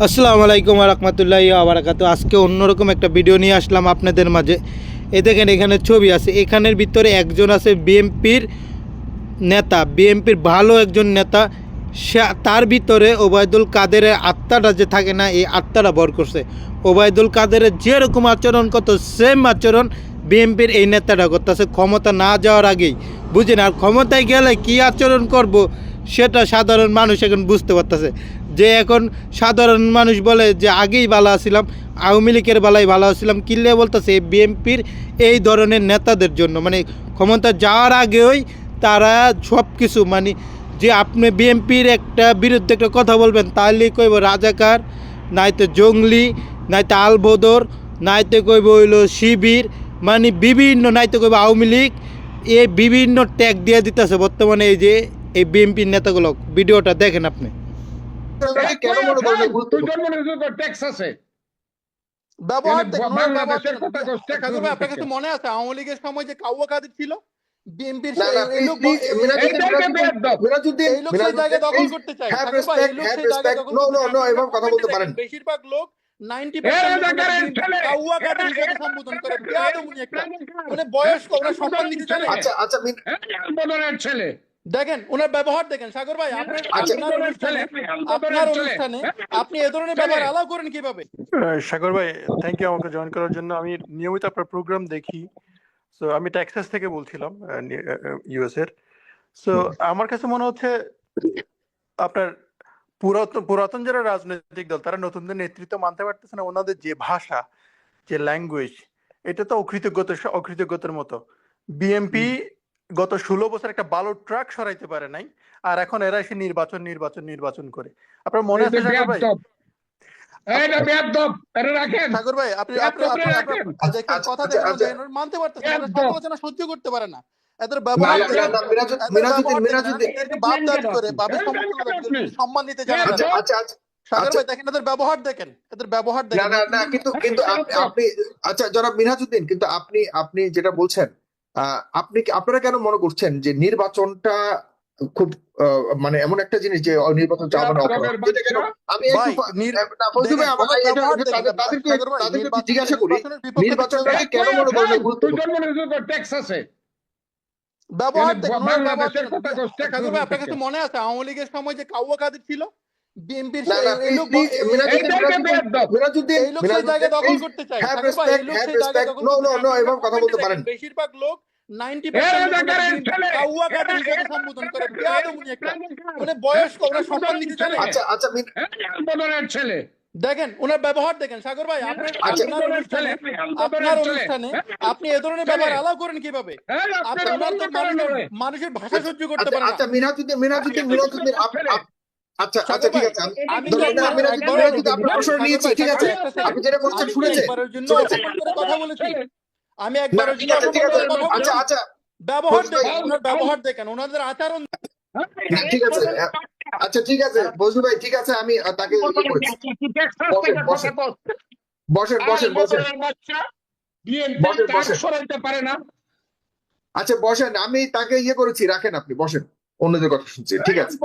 আসসালামু আলাইকুম রহমতুল্লাহি ওয়া বারাকাতুহু। আজকে অন্যরকম একটা ভিডিও নিয়ে আসলাম আপনাদের মাঝে। দেখেন এখানে ছবি আছে, এখানের ভিতরে একজন আছে বিএমপির নেতা, বিএমপির ভালো একজন নেতা। সে তার ভিতরে ওবায়দুল কাদেরের আত্মাটা যে থাকে না, এই আত্মাটা ভর করছে। ওবায়দুল কাদেরের যেরকম আচরণ করতো সেম আচরণ বিএমপির এই নেতাটা করতেছে ক্ষমতা না যাওয়ার আগেই। বুঝেন, আর ক্ষমতায় গেলে কী আচরণ করব সেটা সাধারণ মানুষ এখন বুঝতে পারতেছে। যে এখন সাধারণ মানুষ বলে যে আগেই ভালো আছিলাম, আওয়ামী লীগের বেলায় ভালো আছিলাম, কিনলে বলতেছে বিএমপির এই ধরনের নেতাদের জন্য, মানে ক্ষমতা যাওয়ার আগেই তারা সব কিছু, মানে যে আপনি বিএমপির একটা বিরুদ্ধে একটা কথা বলবেন তাহলে কইব রাজাকার, নাইতে জঙ্গলি, নাইতে আলবদর, নাইতে কইব হইলো শিবির, মানে বিভিন্ন, নাইতে কইব আওয়ামী লীগ। এই বিভিন্ন ট্যাগ দিয়ে দিতেছে বর্তমানে এই যে এই বিএমপির নেতাগুলো। ভিডিওটা দেখেন আপনি। কেন মনে করেন গুরুত্বপূর্ণ ট্যাক্স আছে? ব্যবহার দেখেন, ওনার ব্যবহার দেখেন। সাগর ভাই, আপনার কাছে মনে আছে আওয়ামী লীগের সময় যে কাউয়া কাদের ছিল বিএনপির, এই লোক সেই জায়গা দখল করতে চায়। সাগর ভাই, এই লোক সেই জায়গা দখল করতে চায়। বেশিরভাগ লোক 90% কাউয়া কাদের হিসেবে সম্বোধন করে। বেয়াদবি একটা, মানে বয়স্ক, ওরা সম্মান দিতে জানে। ছেলে দেখেন ওনার ব্যবহার দেখেন। সাগর ভাই, আপনার অনুষ্ঠানে আপনি এ ধরনের ব্যবহার অ্যালাউ করেন কিভাবে? সাগর ভাই, থ্যাংক ইউ আমাকে জয়েন করার জন্য। আমি নিয়মিত আপনার প্রোগ্রাম দেখি। সো আমি টেক্সাস থেকে বলছিলাম, ইউএস এর। সো আমার কাছে মনে হচ্ছে আপনার পুরাতন যারা রাজনৈতিক দল তারা নতুনদের নেতৃত্ব মানতে পারতেছে না। ওনাদের যে ভাষা, যে ল্যাঙ্গুয়েজ, এটা তো অকৃতজ্ঞতার মতো। বিএমপি গত 16 বছর একটা ভালো ট্রাক সরাইতে পারে নাই, আর এখন এরা এসে নির্বাচন করে। আপনার মনে আছে সাগর ভাই? সাগর ভাই, আপনি কথা দেখেন, মানতে পারতেছেন না, সমালোচনা সহ্য করতে পারে না। এদের ব্যবহার বাপ দাবি করে, বাপের সম্মান দিতে জানে না। সাগর ভাই দেখেন, এদের ব্যবহার দেখেন, কিন্তু আপনি জনাব মিনহাজউদ্দিন, কিন্তু আপনি যেটা বলছেন, আপনারা কেন মনে করছেন যে নির্বাচনটা খুব মানে এমন একটা জিনিস যে নির্বাচন চাওয়া মানে অপরাধ? আমি তাদেরকে জিজ্ঞাসা করি, নির্বাচনটাকে কেন মনে করেন গুরুত্বপূর্ণ ট্যাক্স আছে? ব্যবহার দেখেন, ওনার ব্যবহার দেখেন। সাগর ভাই, আপনার কাছে মনে আছে আওয়ামী লীগের সময় যে কাউয়া কাদের ছিল বিএনপির, এই লোক সেই জায়গা দখল করতে চায়। বেশিরভাগ লোক 90% কাউয়া কাদের হিসেবে সম্বোধন করে। বেয়াদবি একটা, মানে বয়স্ক, ওরা সম্মান দিতে জানে। ছেলে দেখেন ওনার ব্যবহার দেখেন। সাগর ভাই, আপনার অনুষ্ঠানে আপনি এ ধরনের ব্যবহার অ্যালাউ করেন কিভাবে? আপনার তো মানুষের ভাষা সহ্য করতে পারে না। ঠিক আছে, আপনি যেটা বলছেন শুনেছেন, কথা বলেছি আমি একবার। ব্যবহার দেখেন, ওনাদের আচরণ। ঠিক আছে, ঠিক আছে বজলু ভাই, ঠিক আছে, আমি তাকে বসেন। আচ্ছা বসেন, আমি তাকে করেছি, রাখেন, আপনি বসেন, অন্যদের কথা শুনছি, ঠিক আছে।